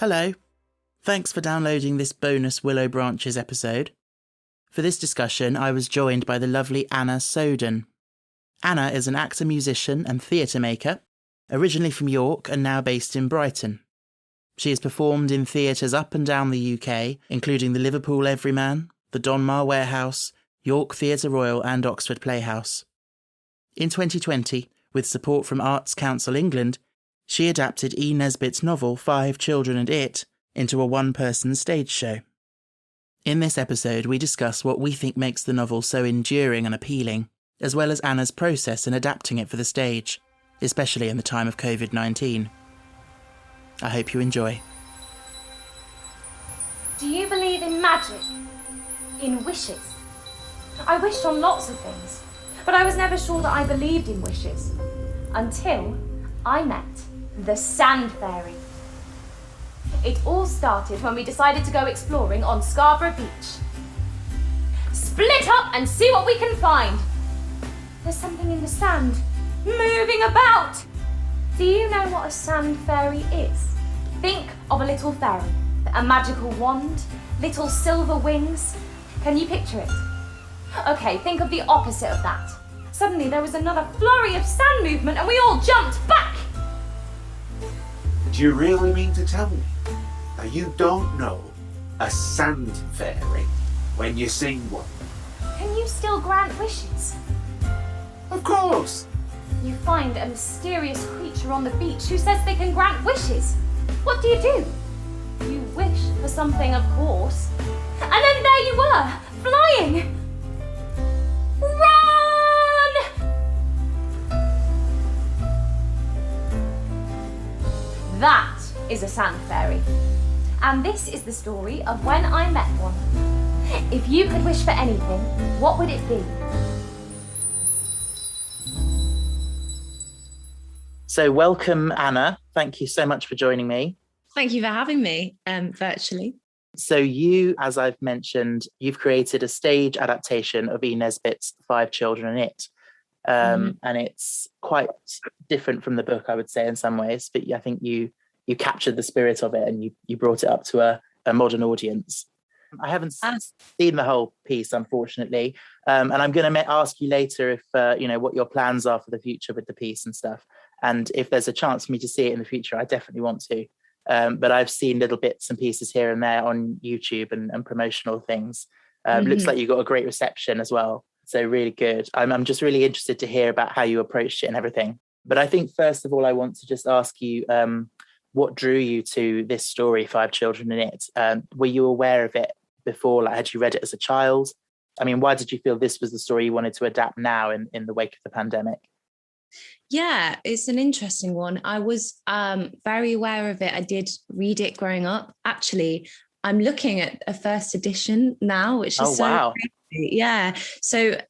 Hello. Thanks for downloading this bonus Willow Branches episode. For this discussion, I was joined by the lovely Anna Soden. Anna is an actor, musician and theatre maker, originally from York and now based in Brighton. She has performed in theatres up and down the UK, including the Liverpool Everyman, the Donmar Warehouse, York Theatre Royal and Oxford Playhouse. In 2020, with support from Arts Council England, she adapted E. Nesbit's novel 5 Children and It into a one-person stage show. In this episode, we discuss what we think makes the novel so enduring and appealing, as well as Anna's process in adapting it for the stage, especially in the time of COVID-19. I hope you enjoy. Do you believe in magic? In wishes? I wished on lots of things, but I was never sure that I believed in wishes. Until I met the Sand Fairy. It all started when we decided to go exploring on Scarborough Beach. Split up and see what we can find. There's something in the sand, moving about. Do you know what a sand fairy is? Think of a little fairy, a magical wand, little silver wings. Can you picture it? Okay, think of the opposite of that. Suddenly there was another flurry of sand movement and we all jumped back. Do you really mean to tell me that you don't know a sand fairy when you see one? Can you still grant wishes? Of course! You find a mysterious creature on the beach who says they can grant wishes. What do? You wish for something, of course. And then there you were, flying! Run! That is a sand fairy. And this is the story of when I met one. If you could wish for anything, what would it be? So welcome, Anna. Thank you so much for joining me. Thank you for having me virtually. So you, as I've mentioned, you've created a stage adaptation of E. Nesbit's 5 Children and It. And it's quite different from the book, I would say, in some ways. But I think you captured the spirit of it and you brought it up to a modern audience. I haven't seen the whole piece, unfortunately. And I'm going to ask you later if, what your plans are for the future with the piece and stuff. And if there's a chance for me to see it in the future, I definitely want to. But I've seen little bits and pieces here and there on YouTube and promotional things. Looks like you got a great reception as well. So really good. I'm just really interested to hear about how you approached it and everything. But I think first of all, I want to just ask you, what drew you to this story, 5 Children and It? Were you aware of it before? Like, had you read it as a child? I mean, why did you feel this was the story you wanted to adapt now in the wake of the pandemic? Yeah, it's an interesting one. I was very aware of it. I did read it growing up. Actually, I'm looking at a first edition now, which is wow. Crazy. Yeah. So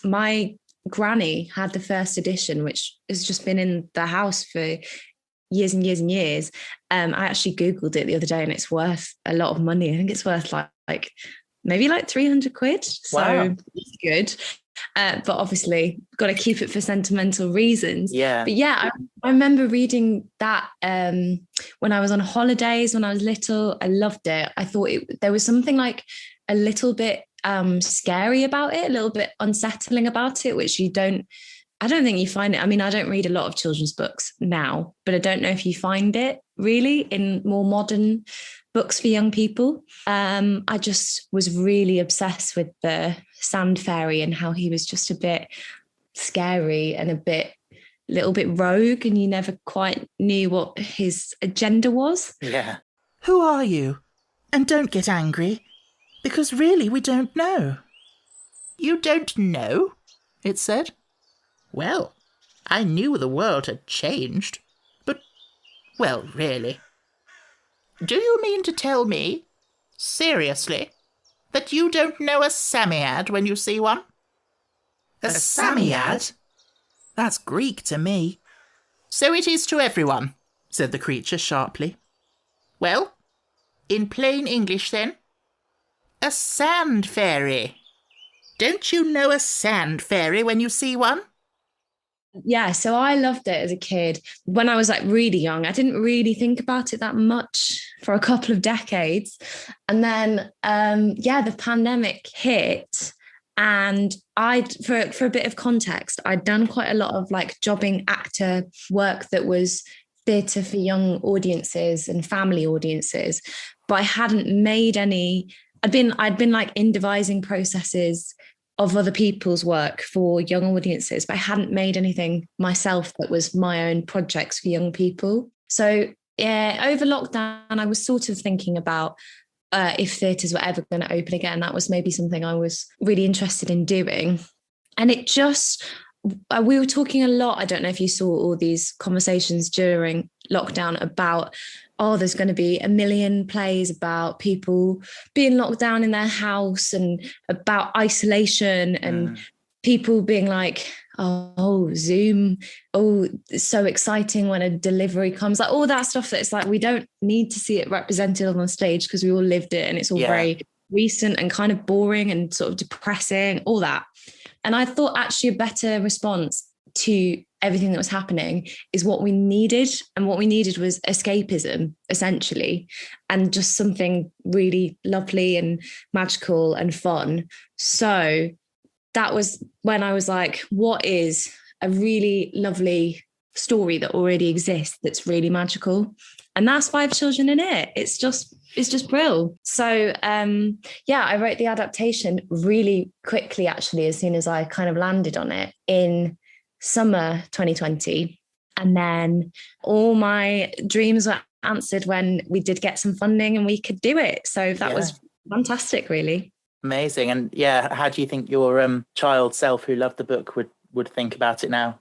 my granny had the first edition, which has just been in the house for years and years and years. I actually Googled it the other day and it's worth a lot of money. I think it's worth like maybe like 300 quid. So it's good. But obviously got to keep it for sentimental reasons. Yeah. But yeah, I remember reading that when I was on holidays when I was little. I loved it. I thought there was something like a little bit scary about it, a little bit unsettling about it, which I don't think you find it. I mean, I don't read a lot of children's books now, but I don't know if you find it really in more modern books for young people. I just was really obsessed with the sand fairy and how he was just a bit scary and a little bit rogue, and you never quite knew what his agenda was. Yeah. Who are you? And don't get angry, because really we don't know. You don't know? It said. Well, I knew the world had changed, but, well, really. Do you mean to tell me, seriously, that you don't know a Samiad when you see one? A Samiad? That's Greek to me. So it is to everyone, said the creature sharply. Well, in plain English then, a sand fairy. Don't you know a sand fairy when you see one? Yeah, so I loved it as a kid. When I was like really young, I didn't really think about it that much for a couple of decades. And then, the pandemic hit. And for a bit of context, I'd done quite a lot of like jobbing actor work that was theatre for young audiences and family audiences, but I hadn't made any. I'd been like in devising processes of other people's work for young audiences, but I hadn't made anything myself that was my own projects for young people. So yeah, over lockdown, I was sort of thinking about if theatres were ever going to open again. That was maybe something I was really interested in doing. And it just, we were talking a lot. I don't know if you saw all these conversations during lockdown about, there's going to be 1 million plays about people being locked down in their house and about isolation and people being like, oh, Zoom, it's so exciting when a delivery comes, like all that stuff that it's like, we don't need to see it represented on the stage because we all lived it and it's all very recent and kind of boring and sort of depressing, all that. And I thought actually a better response to everything that was happening is what we needed. And what we needed was escapism, essentially, and just something really lovely and magical and fun. So that was when I was like, what is a really lovely story that already exists that's really magical? And that's Five Children in It. It's just brilliant. So I wrote the adaptation really quickly, actually, as soon as I kind of landed on it in summer 2020. And then all my dreams were answered when we did get some funding and we could do it. So that was fantastic, really. Amazing. And how do you think your child self who loved the book would think about it now?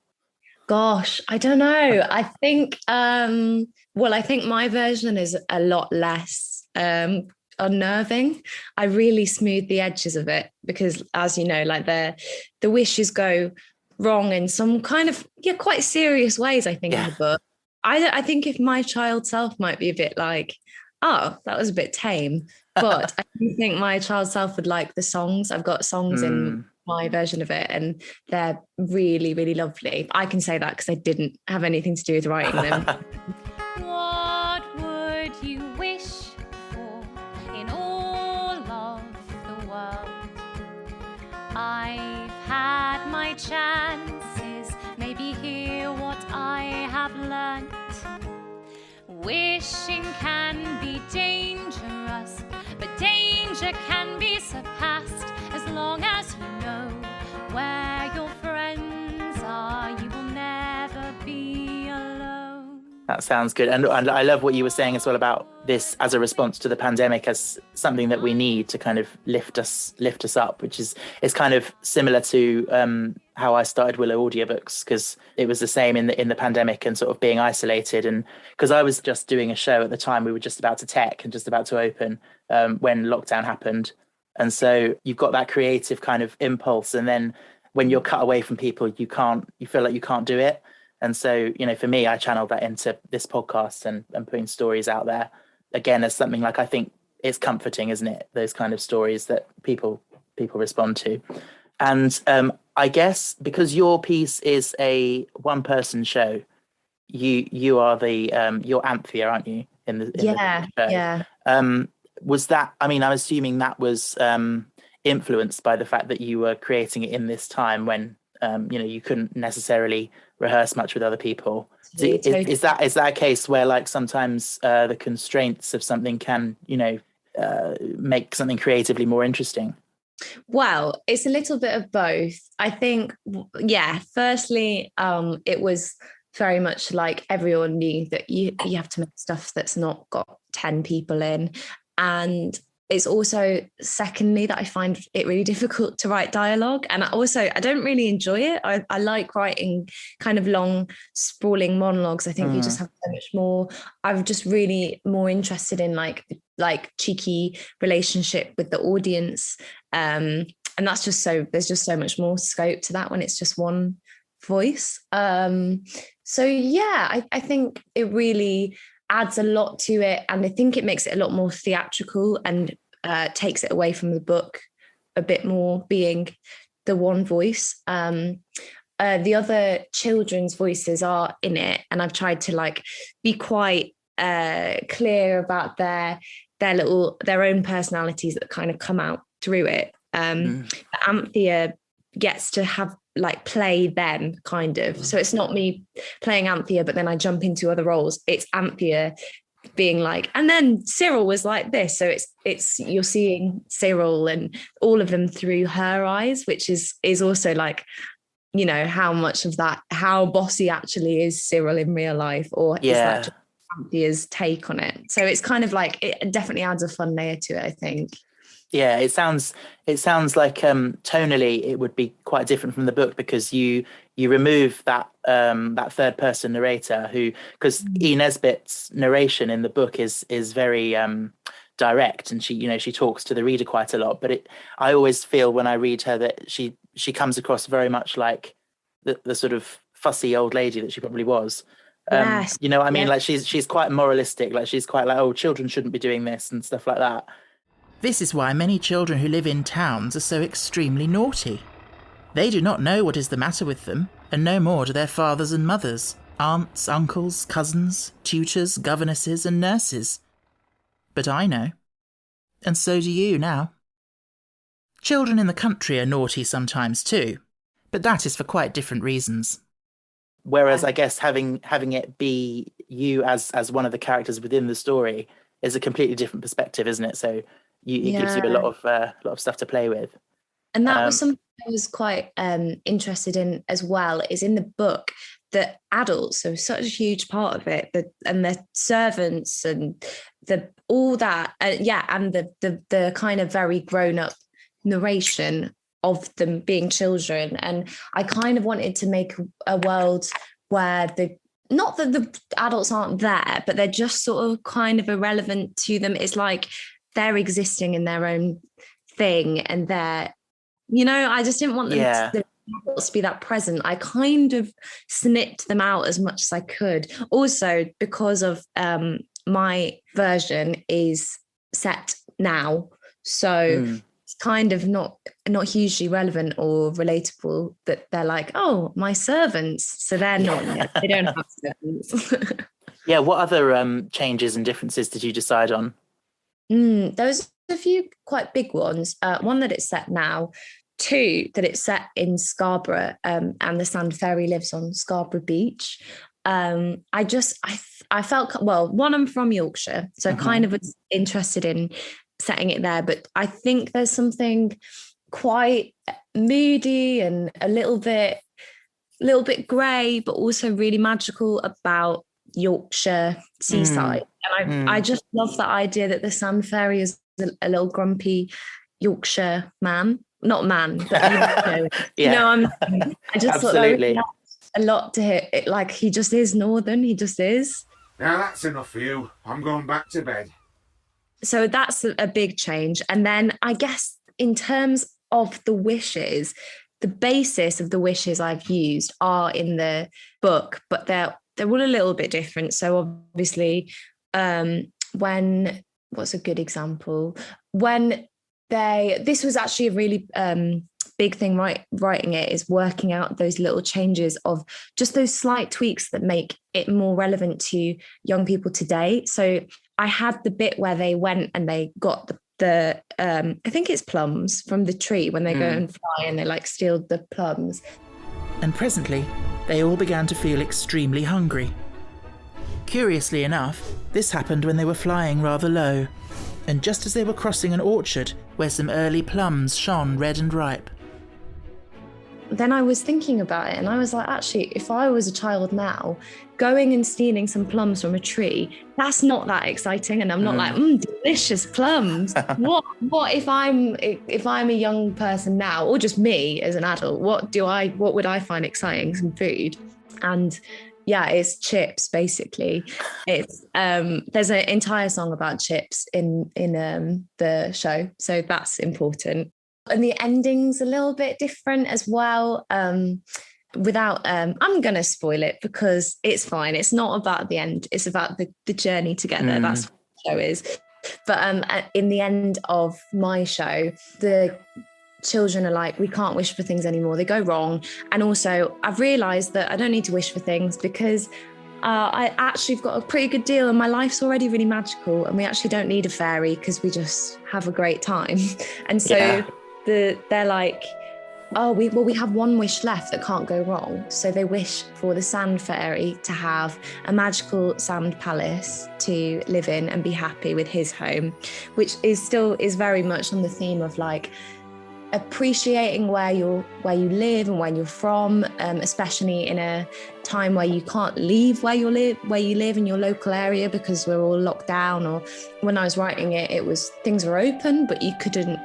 Gosh, I don't know. I think, I think my version is a lot less unnerving. I really smoothed the edges of it because, as you know, like the wishes go wrong in some kind of quite serious ways, I think, in the book. I think if my child self might be a bit like, oh, that was a bit tame. But I do think my child self would like the songs. I've got songs in my version of it and they're really, really lovely. I can say that because I didn't have anything to do with writing them. What would you wish for in all of the world? I've had my chances, maybe hear what I have learnt. Wishing can be dangerous, but danger can be surpassed as long as you know where your friends are. You will never be alone. That sounds good. And I love what you were saying as well about this as a response to the pandemic as something that we need to kind of lift us up, which is kind of similar to how I started Willow Audiobooks, because it was the same in the pandemic and sort of being isolated. And because I was just doing a show at the time, we were just about to tech and just about to open when lockdown happened. And so you've got that creative kind of impulse. And then when you're cut away from people, you feel like you can't do it. And so, for me, I channeled that into this podcast and putting stories out there again as something like, I think it's comforting, isn't it? Those kind of stories that people respond to. And I guess because your piece is a one-person show, you are you're Anthea, aren't you? In the show? Yeah. Was that? I mean, I'm assuming that was influenced by the fact that you were creating it in this time when you couldn't necessarily rehearse much with other people. Is that a case where like sometimes the constraints of something can make something creatively more interesting? Well, it's a little bit of both. I think, firstly, it was very much like everyone knew that you have to make stuff that's not got 10 people in. And it's also, secondly, that I find it really difficult to write dialogue. And I don't really enjoy it. I like writing kind of long, sprawling monologues. I think you just have so much more. I'm just really more interested in like cheeky relationship with the audience. And that's just there's just so much more scope to that when it's just one voice. I think it really adds a lot to it, and I think it makes it a lot more theatrical and takes it away from the book a bit more being the one voice. the other children's voices are in it, and I've tried to like be quite clear about their own personalities that kind of come out through it. Anthea gets to have like play them kind of, so it's not me playing Anthea but then I jump into other roles. It's Anthea being like, and then Cyril was like this, so it's you're seeing Cyril and all of them through her eyes, which is also like, you know, how much of that, how bossy actually is Cyril in real life, or is that just Anthea's take on it? So it's kind of like, it definitely adds a fun layer to it, I think. Yeah, it sounds like tonally it would be quite different from the book, because you remove that third person narrator, who, because E. Nesbit's narration in the book is very direct, and she talks to the reader quite a lot, but I always feel when I read her that she comes across very much like the sort of fussy old lady that she probably was. Yes. You know what I mean? Like she's quite moralistic, like she's quite like, oh, children shouldn't be doing this and stuff like that. This is why many children who live in towns are so extremely naughty. They do not know what is the matter with them, and no more do their fathers and mothers, aunts, uncles, cousins, tutors, governesses and nurses. But I know. And so do you now. Children in the country are naughty sometimes too, but that is for quite different reasons. Whereas I guess having it be you as one of the characters within the story is a completely different perspective, isn't it? So it gives you a lot of stuff to play with. And that was something I was quite interested in as well, is in the book that adults are such a huge part of it, and the servants and all that, and the kind of very grown up narration of them being children. And I kind of wanted to make a world where not that the adults aren't there, but they're just sort of kind of irrelevant to them. It's like they're existing in their own thing, and I just didn't want them to be that present. I kind of snipped them out as much as I could. Also, because of my version is set now, so it's kind of not hugely relevant or relatable that they're like, oh, my servants. So they're not, they don't have servants. Yeah, what other changes and differences did you decide on? Those are a few quite big ones. One, that it's set now. Two, that it's set in Scarborough, and the Sand Fairy lives on Scarborough Beach. I felt, well, one, I'm from Yorkshire, so I kind of was interested in setting it there, but I think there's something quite moody and a little bit grey, but also really magical about Yorkshire seaside. And I just love that idea that the Sand Fairy is a little grumpy Yorkshire man. Not man, but I just thought that really a lot to hit it. Like, he just is northern, he just is. Now that's enough for you. I'm going back to bed. So that's a big change. And then I guess in terms of the wishes, the basis of the wishes I've used are in the book, but they're all a little bit different. So obviously, what's a good example? This was actually a really big thing writing it, is working out those little changes of just those slight tweaks that make it more relevant to young people today. So I had the bit where they went and they got the I think it's plums from the tree when they go and fly, and they like steal the plums. And presently, they all began to feel extremely hungry. Curiously enough, this happened when they were flying rather low, and just as they were crossing an orchard where some early plums shone red and ripe. Then I was thinking about it, and I was like, actually, if I was a child now, going and stealing some plums from a tree, that's not that exciting. And I'm not like, delicious plums. What if I'm a young person now, or just me as an adult? What would I find exciting? Some food. And yeah, it's chips, basically. It's there's an entire song about chips in the show, so that's important. And the ending's a little bit different as well. Without I'm gonna spoil it because it's fine. It's not about the end, it's about the journey together. That's what the show is. But in the end of my show, the children are like, we can't wish for things anymore, they go wrong. And also I've realized that I don't need to wish for things because I actually have got a pretty good deal and my life's already really magical, and we actually don't need a fairy because we just have a great time. And so they're like, oh, we have one wish left that can't go wrong. So they wish for the sand fairy to have a magical sand palace to live in and be happy with his home, which is very much on the theme of like appreciating where you live and where you're from, especially in a time where you can't leave where you live in your local area because we're all locked down. Or when I was writing it, it was things were open, but you couldn't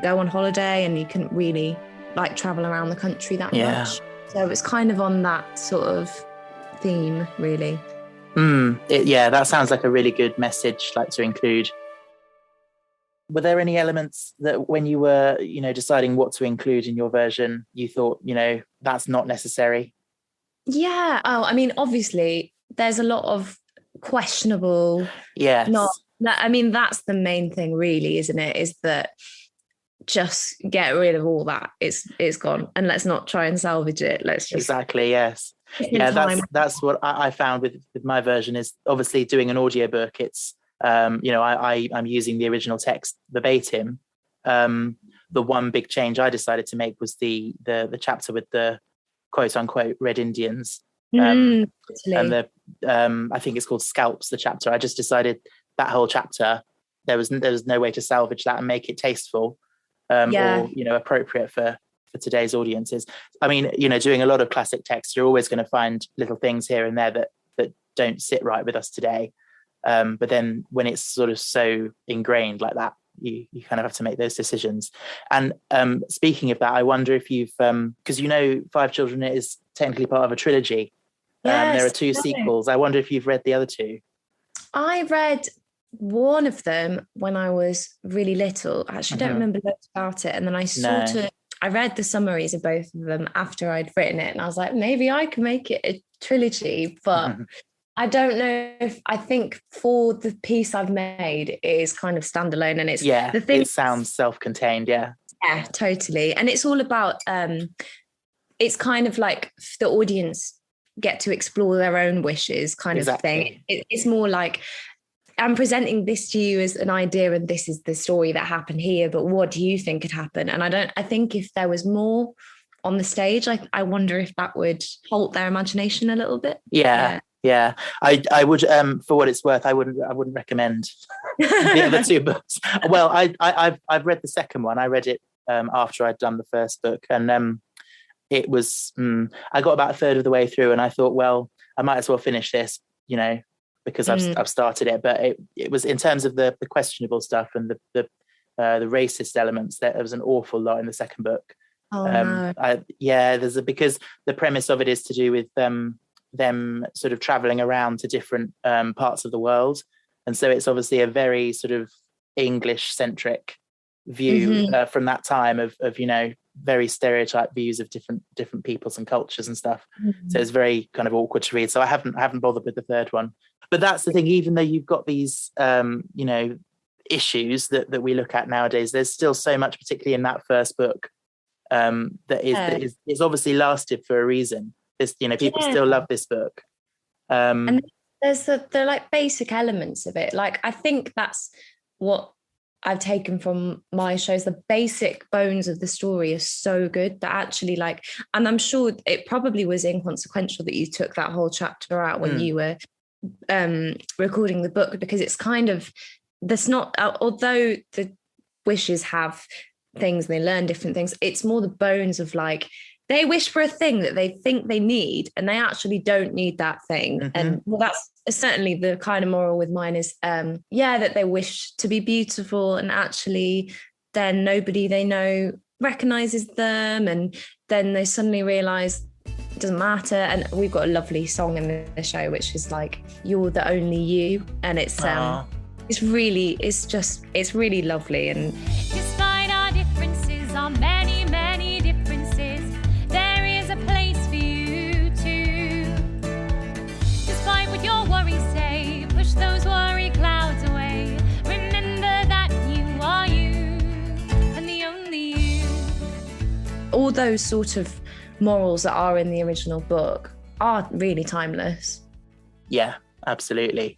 go on holiday and you couldn't really like travel around the country that much. So it's kind of on that sort of theme, really. That sounds like a really good message, like to include. Were there any elements that when you were, deciding what to include in your version, you thought, that's not necessary? Yeah. Oh, I mean, obviously there's a lot of questionable. Yes. That's the main thing really, isn't it? Is that just get rid of all that. It's gone, and let's not try and salvage it. Let's just exactly. Yes. Yeah. That's what I found with my version is obviously doing an audiobook. It's, I'm using the original text verbatim. The one big change I decided to make was the chapter with the quote unquote Red Indians. And I think it's called Scalps, the chapter. I just decided that whole chapter, there was no way to salvage that and make it tasteful or appropriate for today's audiences. I mean, doing a lot of classic text, you're always going to find little things here and there that don't sit right with us today. But then when it's sort of so ingrained like that, you kind of have to make those decisions. And speaking of that, I wonder if you've, because Five Children is technically part of a trilogy. There are two sequels. I wonder if you've read the other two. I read one of them when I was really little. I actually don't remember much about it. And then I read the summaries of both of them after I'd written it. And I was like, maybe I can make it a trilogy, but I don't know I think for the piece I've made, it is kind of standalone, and it's the thing. It sounds self-contained, yeah. Yeah, totally. And it's all about it's kind of like the audience get to explore their own wishes kind of thing. It's more like I'm presenting this to you as an idea and this is the story that happened here, but what do you think could happen? And I think if there was more on the stage, I wonder if that would halt their imagination a little bit. Yeah, I would. For what it's worth, I wouldn't recommend the other two books. Well, I've read the second one. I read it after I'd done the first book, and it was. I got about a third of the way through, and I thought, well, I might as well finish this, because I've started it. But it was in terms of the questionable stuff and the racist elements. There was an awful lot in the second book. No. Because the premise of it is to do with them sort of traveling around to different parts of the world, and so it's obviously a very sort of English centric view from that time of very stereotyped views of different peoples and cultures and stuff. So it's very kind of awkward to read, so I haven't bothered with the third one. But that's the thing, even though you've got these issues that we look at nowadays, there's still so much, particularly in that first book, that is obviously lasted for a reason. People still love this book. And there's the like basic elements of it. Like, I think that's what I've taken from my shows. The basic bones of the story are so good that actually and I'm sure it probably was inconsequential that you took that whole chapter out when you were recording the book, because it's kind of, there's not, although the wishes have things, they learn different things, it's more the bones of they wish for a thing that they think they need, and they actually don't need that thing. And that's certainly the kind of moral with mine is, that they wish to be beautiful, and actually then nobody they know recognizes them, and then they suddenly realize it doesn't matter. And we've got a lovely song in the show, which is "You're the Only You," and it's really lovely. And despite our differences, our many, many differences, there is a place for you too. Despite what your worries say, push those worry clouds away. Remember that you are you, and the only you. those sort of morals that are in the original book are really timeless. Yeah, absolutely.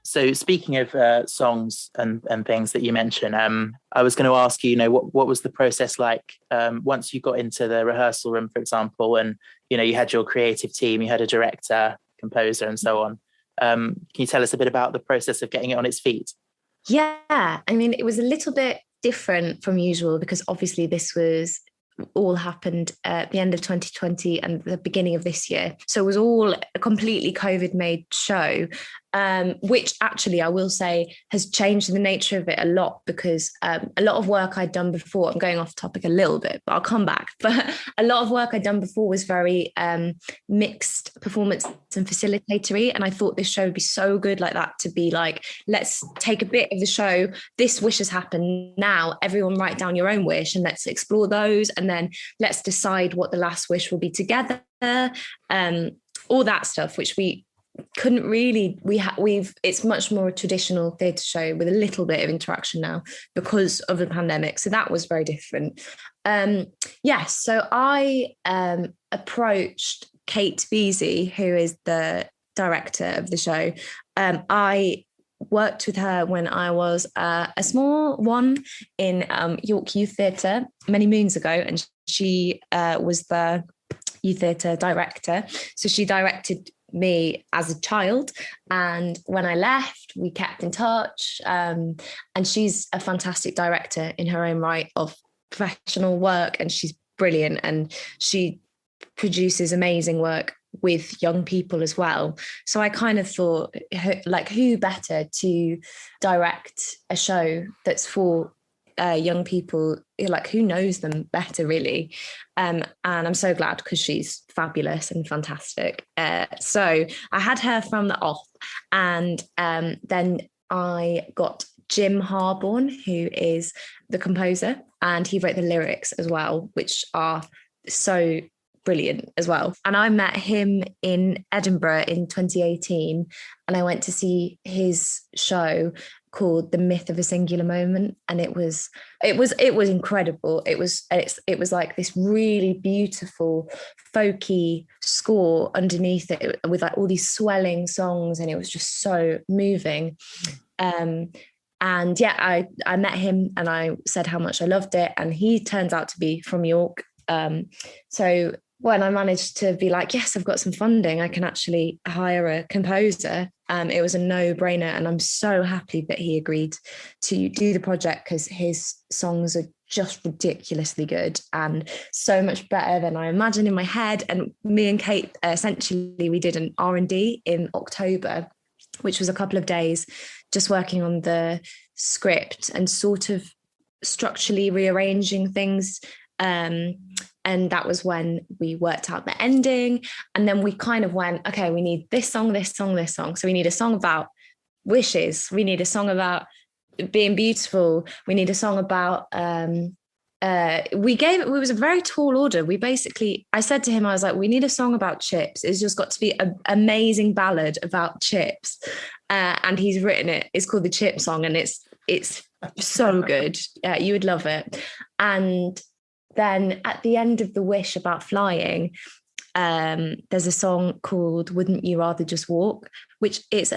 So speaking of songs and things that you mentioned, I was going to ask you, what was the process like once you got into the rehearsal room, for example, and, you had your creative team, you had a director, composer, and so on. Can you tell us a bit about the process of getting it on its feet? Yeah, I mean, it was a little bit different from usual because obviously this was all happened at the end of 2020 and the beginning of this year. So it was all a completely COVID-made show, which actually I will say has changed the nature of it a lot because a lot of work I'd done before, I'm going off topic a little bit, but I'll come back. But a lot of work I'd done before was very mixed performance and facilitatory. And I thought this show would be so good like that, to be like, let's take a bit of the show. This wish has happened. Now everyone write down your own wish and let's explore those. And then let's decide what the last wish will be together. All that stuff, which we couldn't really, it's much more a traditional theatre show with a little bit of interaction now because of the pandemic. So that was very different. So I approached Kate Beasy, who is the director of the show. I worked with her when I was a small one in York Youth Theatre many moons ago, and she was the youth theatre director. So she directed me as a child, and when I left we kept in touch, and she's a fantastic director in her own right of professional work, and she's brilliant, and she produces amazing work with young people as well. So I kind of thought, like, who better to direct a show that's for young people, like, who knows them better, really. And I'm so glad because she's fabulous and fantastic. So I had her from the off, and then I got Jim Harborne, who is the composer, and he wrote the lyrics as well, which are so brilliant as well. And I met him in Edinburgh in 2018, and I went to see his show called The Myth of a Singular Moment, and it was incredible. It was like this really beautiful folky score underneath it with like all these swelling songs, and it was just so moving. And yeah, I met him and I said how much I loved it, and he turns out to be from York. So when I managed to be like, yes, I've got some funding, I can actually hire a composer, it was a no-brainer. And I'm so happy that he agreed to do the project because his songs are just ridiculously good and so much better than I imagined in my head. And me and Kate, essentially, we did an R&D in October, which was a couple of days just working on the script and sort of structurally rearranging things. And that was when we worked out the ending. And then we kind of went, okay, we need this song, this song, this song. So we need a song about wishes. We need a song about being beautiful. We need a song about, it was a very tall order. I said to him, I was like, we need a song about chips. It's just got to be an amazing ballad about chips. And he's written it. It's called the Chip Song. And it's so good. Yeah, you would love it. And then at the end of the wish about flying, there's a song called Wouldn't You Rather Just Walk, which it's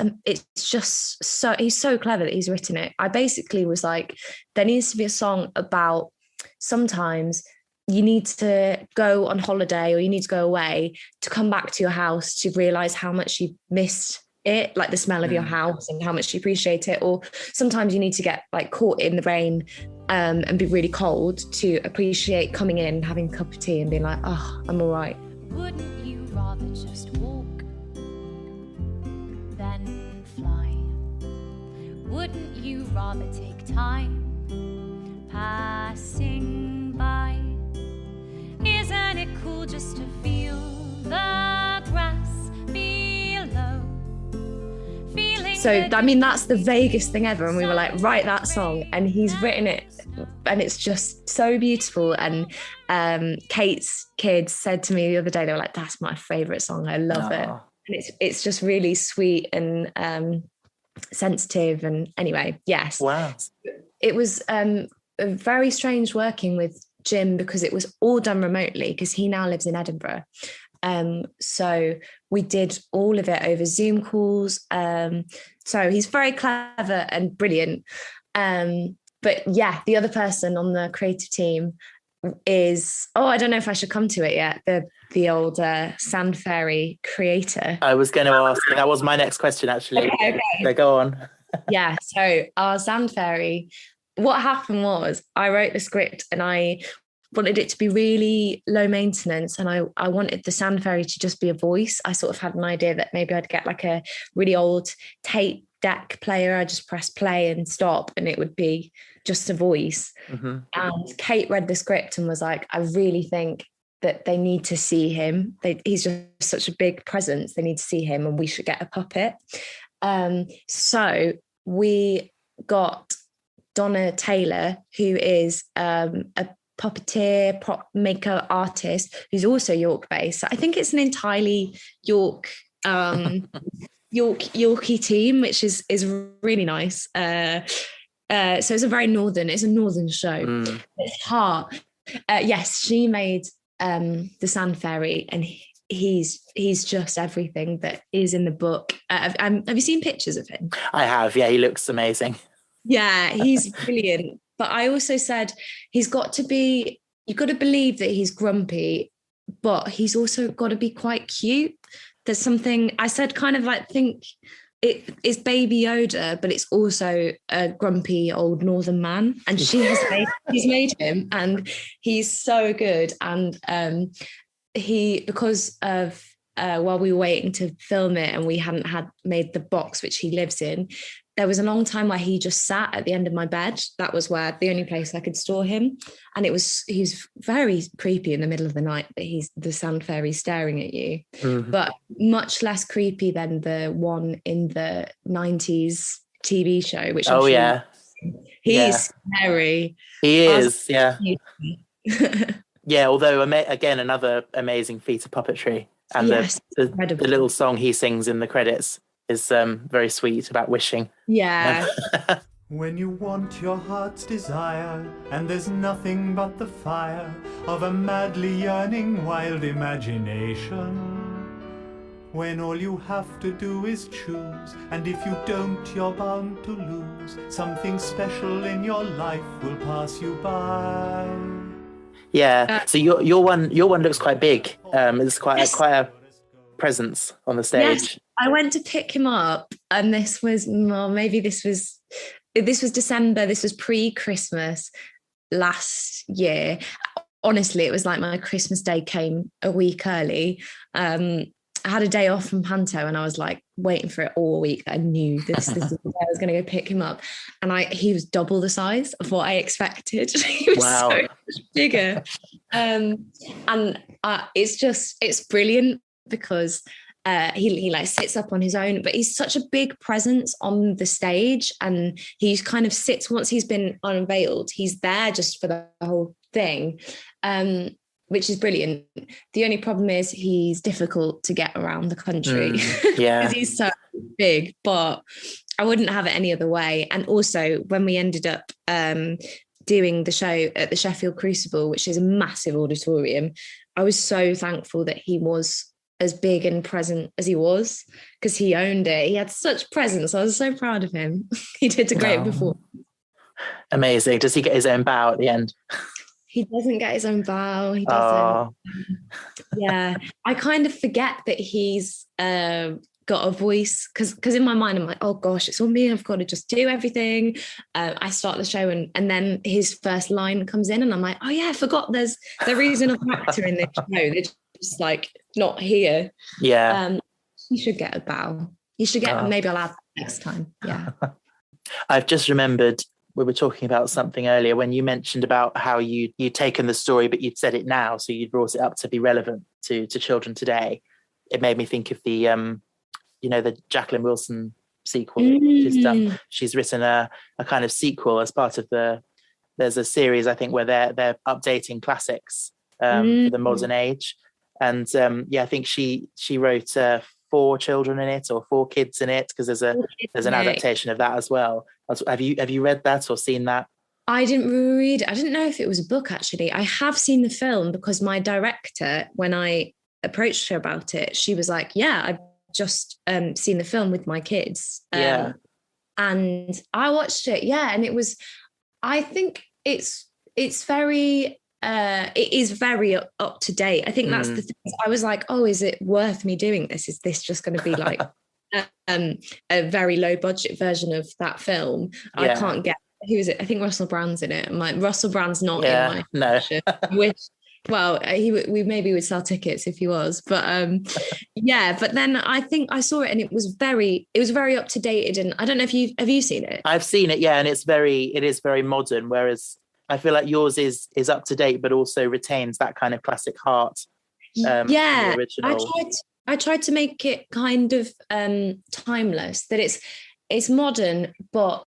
just so, he's so clever that he's written it. I basically was like, there needs to be a song about sometimes you need to go on holiday or you need to go away to come back to your house to realize how much you missed it, like the smell of your house and how much you appreciate it. Or sometimes you need to get like caught in the rain and be really cold to appreciate coming in, having a cup of tea and being like, oh, I'm all right. Wouldn't you rather just walk than fly? Wouldn't you rather take time passing by? Isn't it cool just to feel the grass below? So, I mean, that's the vaguest thing ever. And we were like, write that song. And he's written it. And it's just so beautiful. And Kate's kids said to me the other day, they were like, that's my favourite song. I love it. And it's just really sweet and sensitive. And anyway, yes. Wow. It was very strange working with Jim because it was all done remotely because he now lives in Edinburgh. So we did all of it over Zoom calls. So he's very clever and brilliant. But yeah, the other person on the creative team is, I don't know if I should come to it yet, the old Sand Fairy creator. I was going to ask, that was my next question actually. Okay. So go on. Yeah, so our Sand Fairy, what happened was I wrote the script and I wanted it to be really low maintenance, and I wanted the Sand Fairy to just be a voice. I sort of had an idea that maybe I'd get like a really old tape deck player. I just press play and stop and it would be just a voice. Mm-hmm. And Kate read the script and was like, I really think that they need to see him. He's just such a big presence. They need to see him and we should get a puppet. So we got Donna Taylor, who is a puppeteer, prop maker, artist, who's also York based. So I think it's an entirely York Yorkie team, which is really nice. So it's a northern show. It's hard. Yes, she made the Sand Fairy, and he's just everything that is in the book. Have you seen pictures of him? I have. Yeah, he looks amazing. Yeah, he's brilliant. But I also said you've got to believe that he's grumpy, but he's also got to be quite cute. There's something I said, kind of like, think it is Baby Yoda, but it's also a grumpy old northern man. And he's made him, and he's so good. And because of while we were waiting to film it and we hadn't made the box which he lives in, there was a long time where he just sat at the end of my bed. That was the only place I could store him. And he's very creepy in the middle of the night, that he's the Sand Fairy staring at you, but much less creepy than the one in the 90s TV show, which he's scary. He is, yeah. Yeah, although, again, another amazing feat of puppetry. And the little song he sings in the credits is very sweet, about wishing. Yeah. When you want your heart's desire, and there's nothing but the fire of a madly yearning wild imagination. When all you have to do is choose, and if you don't, you're bound to lose. Something special in your life will pass you by. Yeah. So your one looks quite big. It's quite a presence on the stage. Yes. I went to pick him up, and this was December. This was pre-Christmas last year. Honestly, it was like my Christmas day came a week early. I had a day off from Panto, and I was like waiting for it all week. I knew this is the day I was going to go pick him up, and he was double the size of what I expected. He was so much bigger, and it's brilliant because he like sits up on his own, but he's such a big presence on the stage, and he kind of sits once he's been unveiled. He's there just for the whole thing, which is brilliant. The only problem is he's difficult to get around the country because he's so big, but I wouldn't have it any other way. And also when we ended up doing the show at the Sheffield Crucible, which is a massive auditorium, I was so thankful that he was as big and present as he was, because he owned it. He had such presence. I was so proud of him. He did a great performance. Amazing. Does he get his own bow at the end? He doesn't get his own bow. He doesn't. Yeah. I kind of forget that he's got a voice, because in my mind I'm like, oh gosh, it's on me. I've got to just do everything. I start the show and then his first line comes in and I'm like, oh yeah, I forgot there is another actor in this show. They're just like not here. Yeah. He should get a bow. He should get, maybe I'll add that next time. Yeah. I've just remembered, we were talking about something earlier when you mentioned about how you'd taken the story, but you'd said it now. So you'd brought it up to be relevant to children today. It made me think of the Jacqueline Wilson sequel she's done. She's written a kind of sequel as part of there's a series, I think, where they're updating classics for the modern age. And I think she wrote 4 children in it, or 4 kids in it, because there's an adaptation of that as well. Have you read that or seen that? I didn't read it. I didn't know if it was a book, actually. I have seen the film because my director, when I approached her about it, she was like, yeah, I've just seen the film with my kids. And I watched it. Yeah. And it was, I think it's very, it is very up to date. I think that's the thing. I was like, oh, is it worth me doing this? Is this just going to be like a very low budget version of that film? I can't get, who is it? I think Russell Brand's in it. I'm like, Russell Brand's not in my no. Well, we maybe would sell tickets if he was, but but then I think I saw it and it was very up to date. And I don't know if have you seen it? I've seen it, and it is very modern, whereas I feel like yours is up to date, but also retains that kind of classic heart. The original. I tried to make it kind of timeless, that it's modern, but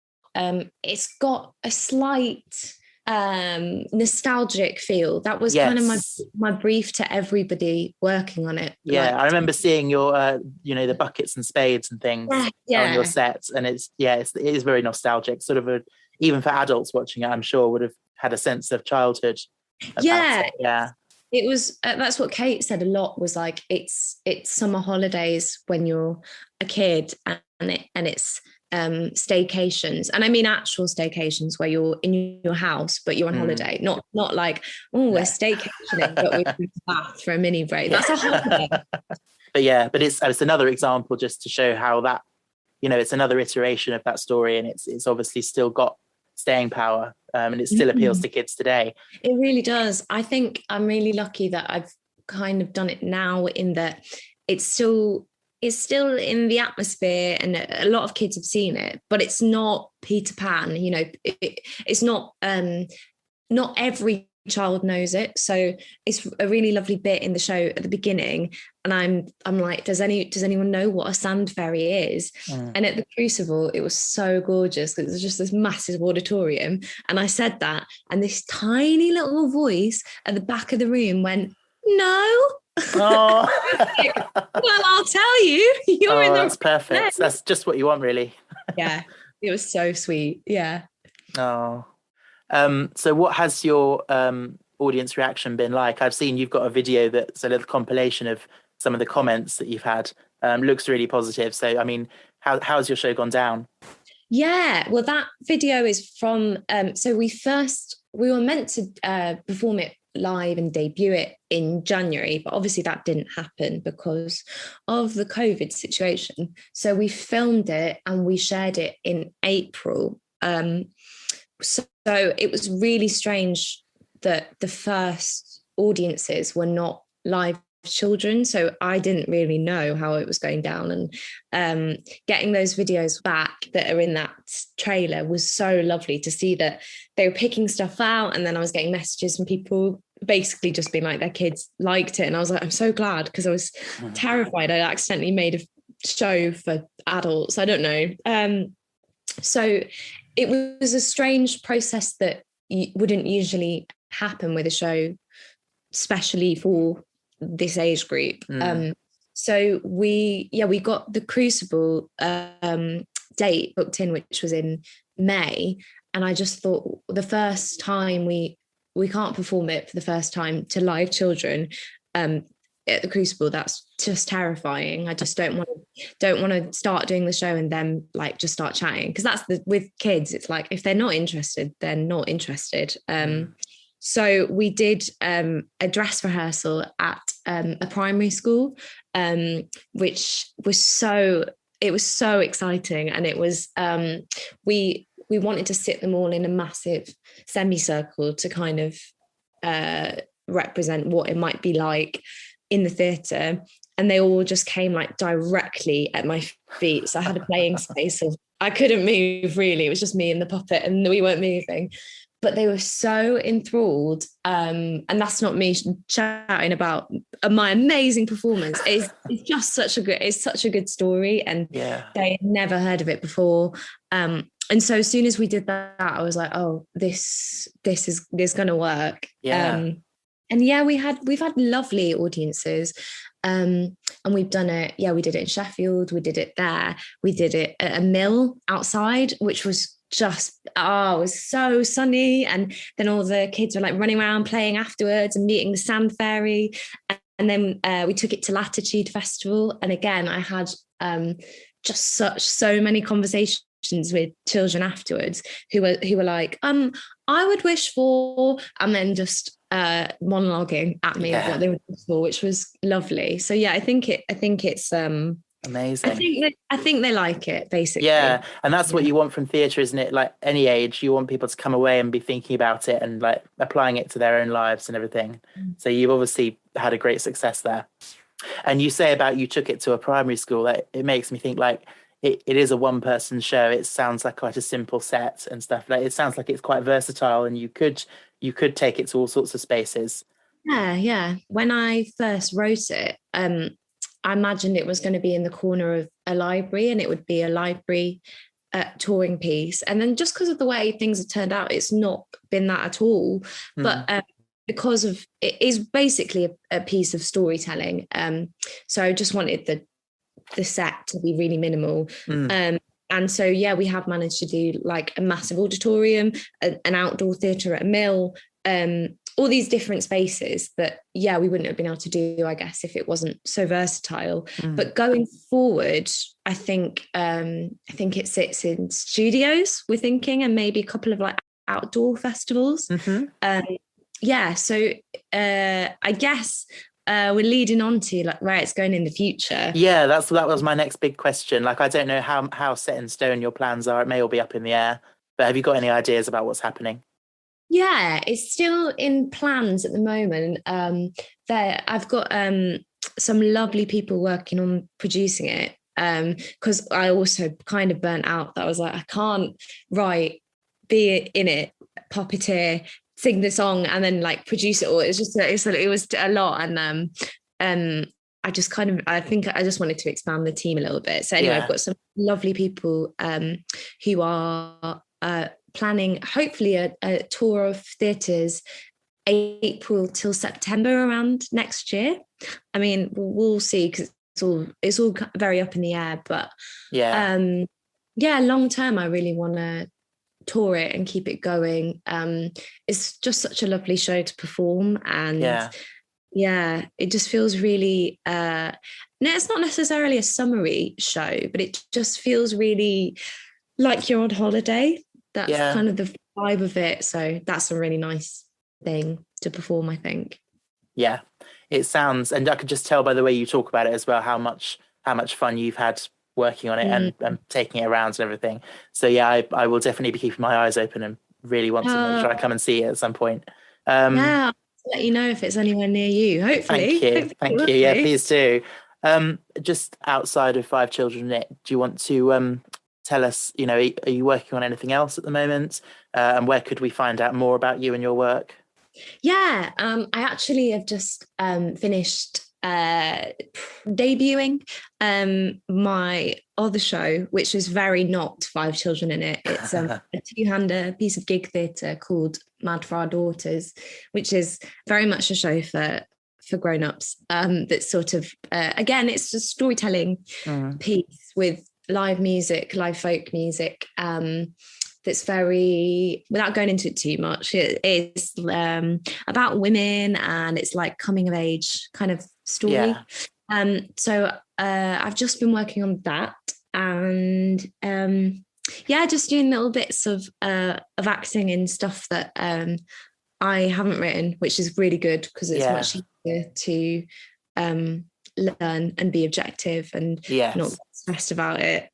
it's got a slight nostalgic feel. That was kind of my brief to everybody working on it. I remember seeing your the buckets and spades and things on your sets, and it is very nostalgic, sort of even for adults watching it, I'm sure would have had a sense of childhood it was that's what Kate said a lot, was like it's summer holidays when you're a kid, and it's staycations, and I mean actual staycations where you're in your house but you're on holiday, not like, oh, we're staycationing but we're going to bath for a mini break. That's a holiday. but it's another example just to show how that, it's another iteration of that story, and it's obviously still got staying power, and it still appeals to kids today. It really does. I think I'm really lucky that I've kind of done it now, in that it's still in the atmosphere, and a lot of kids have seen it, but it's not Peter Pan, it's not not every child knows it. So it's a really lovely bit in the show at the beginning, and I'm like, does anyone know what a sand fairy is? And at the Crucible, it was so gorgeous. It was just this massive auditorium, and I said that, and this tiny little voice at the back of the room went, no. Oh. Well, I'll tell you, you're in the that's perfect place. That's just what you want, really. Yeah, it was so sweet. Yeah. So what has your audience reaction been like? I've seen you've got a video that's a little compilation of some of the comments that you've had. Looks really positive. So I mean, how's your show gone down? Yeah, well, that video is from so we were meant to perform it live and debut it in January, but obviously that didn't happen because of the COVID situation. So we filmed it and we shared it in April. So it was really strange that the first audiences were not live children, so I didn't really know how it was going down, and getting those videos back that are in that trailer was so lovely to see that they were picking stuff out, and then I was getting messages from people basically just being like their kids liked it, and I was like, I'm so glad, because I was terrified I accidentally made a show for adults. I don't know. So it was a strange process that wouldn't usually happen with a show, especially for this age group. So we got the Crucible date booked in, which was in May, and I just thought, the first time we can't perform it for the first time to live children at the Crucible. That's just terrifying. I just don't want to start doing the show and then like just start chatting, because that's with kids, it's like if they're not interested, they're not interested. So we did a dress rehearsal at a primary school, which was so exciting, and it was we wanted to sit them all in a massive semicircle to kind of represent what it might be like in the theatre, and they all just came like directly at my feet, so I had a playing space of, I couldn't move really, it was just me and the puppet and we weren't moving, but they were so enthralled, and that's not me shouting about my amazing performance. It's just such a good story, and they had never heard of it before, and so as soon as we did that, I was like, oh, this is gonna work. And we've had lovely audiences, and we've done it. Yeah, we did it in Sheffield. We did it there. We did it at a mill outside, which was it was so sunny, and then all the kids were like running around playing afterwards and meeting the sand fairy. And then we took it to Latitude Festival, and again I had just so many conversations with children afterwards who were like, I would wish for, and then just monologuing at me what they would wish for, which was lovely. So yeah, I think it's amazing. I think they like it, basically. Yeah, and that's what you want from theatre, isn't it? Like any age, you want people to come away and be thinking about it and like applying it to their own lives and everything. So you've obviously had a great success there. And you say about you took it to a primary school, that it makes me think like it is a one-person show. It sounds like quite a simple set and stuff. Like it sounds like it's quite versatile, and you could take it to all sorts of spaces. Yeah. When I first wrote it, I imagined it was going to be in the corner of a library, and it would be a library touring piece. And then just because of the way things have turned out, it's not been that at all. But because of it is basically a piece of storytelling. So I just wanted the set to be really minimal. And so, yeah, we have managed to do like a massive auditorium, an outdoor theatre at a mill, all these different spaces that, yeah, we wouldn't have been able to do, I guess, if it wasn't so versatile. But going forward, I think it sits in studios, we're thinking, and maybe a couple of like outdoor festivals. Yeah, so I guess we're leading on to like where it's going in the future. Yeah, that was my next big question. Like, I don't know how set in stone your plans are. It may all be up in the air, but have you got any ideas about what's happening? Yeah, it's still in plans at the moment. I've got some lovely people working on producing it, because I also kind of burnt out. That I was like, I can't write, be in it, puppeteer, sing the song, and then like produce it all. It was a lot, and I think I just wanted to expand the team a little bit. So anyway, I've got some lovely people who are planning hopefully a tour of theatres April till September around next year. I mean, we'll see, because it's all very up in the air, but long term I really want to tour it and keep it going. It's just such a lovely show to perform, and it just feels really no, it's not necessarily a summery show, but it just feels really like you're on holiday. That's kind of the vibe of it. So that's a really nice thing to perform, I think. Yeah, it sounds, and I could just tell by the way you talk about it as well, how much fun you've had working on it and taking it around and everything. So yeah, I will definitely be keeping my eyes open and really want to make sure I come and see it at some point. I'll let you know if it's anywhere near you, hopefully. Thank you. Yeah, please do. Just outside of Five Children in It, do you want to tell us, are you working on anything else at the moment? And where could we find out more about you and your work? Yeah, I actually have just finished debuting my other show, which is very not Five Children in It. It's a two-hander piece of gig theatre called Mad for Our Daughters, which is very much a show for grown-ups. That's sort of again, it's a storytelling piece with live music, live folk music, that's very, without going into it too much, it's about women, and it's like coming of age kind of story. So I've just been working on that, and just doing little bits of acting and stuff that I haven't written, which is really good, because it's much easier to learn and be objective and not stressed about it.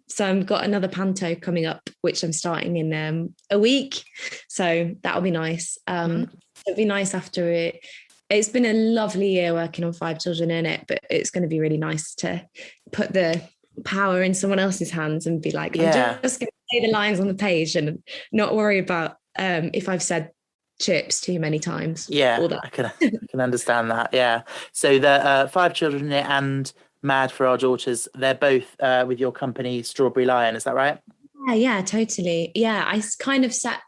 So I've got another panto coming up, which I'm starting in a week, so that'll be nice. It'll be nice after it. It's been a lovely year working on Five Children in It, but it's going to be really nice to put the power in someone else's hands and be like, I'm just going to say the lines on the page and not worry about if I've said chips too many times. I can understand that. So the Five Children in It and Mad for Our Daughters, they're both with your company Strawberry Lion, is that right? Yeah, totally. I kind of set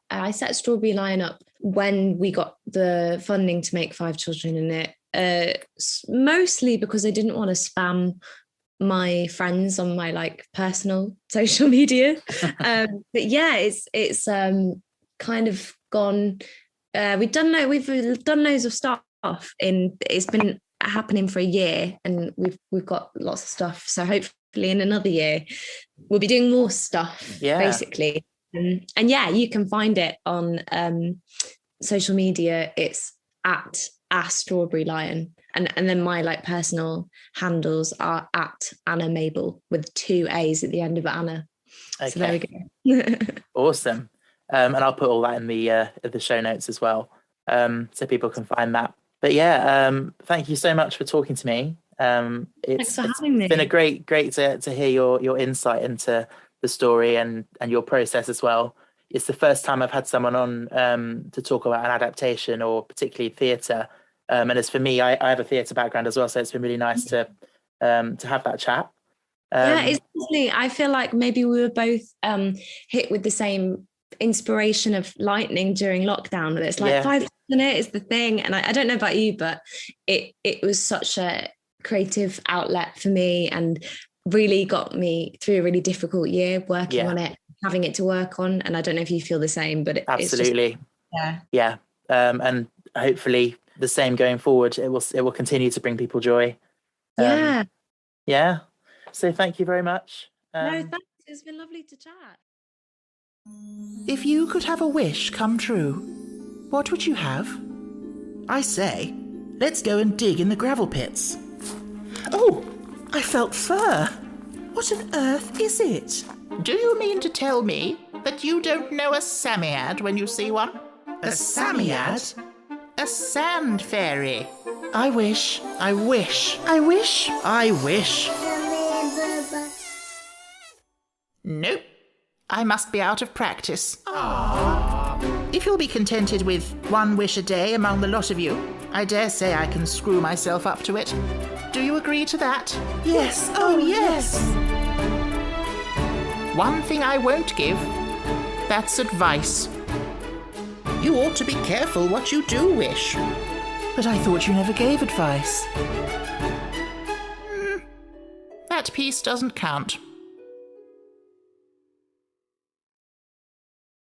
Strawberry Lion up when we got the funding to make Five Children in It, mostly because I didn't want to spam my friends on my like personal social media. But yeah, it's kind of gone. We've done loads of stuff it's been happening for a year, and we've got lots of stuff. So hopefully in another year we'll be doing more stuff, basically. And yeah, you can find it on social media. It's at Strawberry Lion, and then my like personal handles are at Anna Mabel with 2 A's at the end of Anna. Okay. So there we go. Awesome. And I'll put all that in the show notes as well, so people can find that. But yeah, thank you so much for talking to me. Thanks for having me. It's been a great to hear your insight into the story and your process as well. It's the first time I've had someone on to talk about an adaptation, or particularly theatre. And as for me, I have a theatre background as well, so it's been really nice to have that chat. Yeah, it's lovely. I feel like maybe we were both hit with the same inspiration of lightning during lockdown. It's like 5 minutes is the thing, and I don't know about you, but it was such a creative outlet for me, and really got me through a really difficult year working on it, having it to work on. And I don't know if you feel the same, but absolutely, it's just, and hopefully the same going forward. It will continue to bring people joy. So thank you very much. No, thanks. It's been lovely to chat. If you could have a wish come true, what would you have? I say, let's go and dig in the gravel pits. Oh, I felt fur. What on earth is it? Do you mean to tell me that you don't know a Samiad when you see one? A Samiad? A sand fairy. I wish. Nope. I must be out of practice. Aww. If you'll be contented with 1 wish a day among the lot of you, I dare say I can screw myself up to it. Do you agree to that? Yes. Oh, yes. One thing I won't give. That's advice. You ought to be careful what you do wish. But I thought you never gave advice. That piece doesn't count.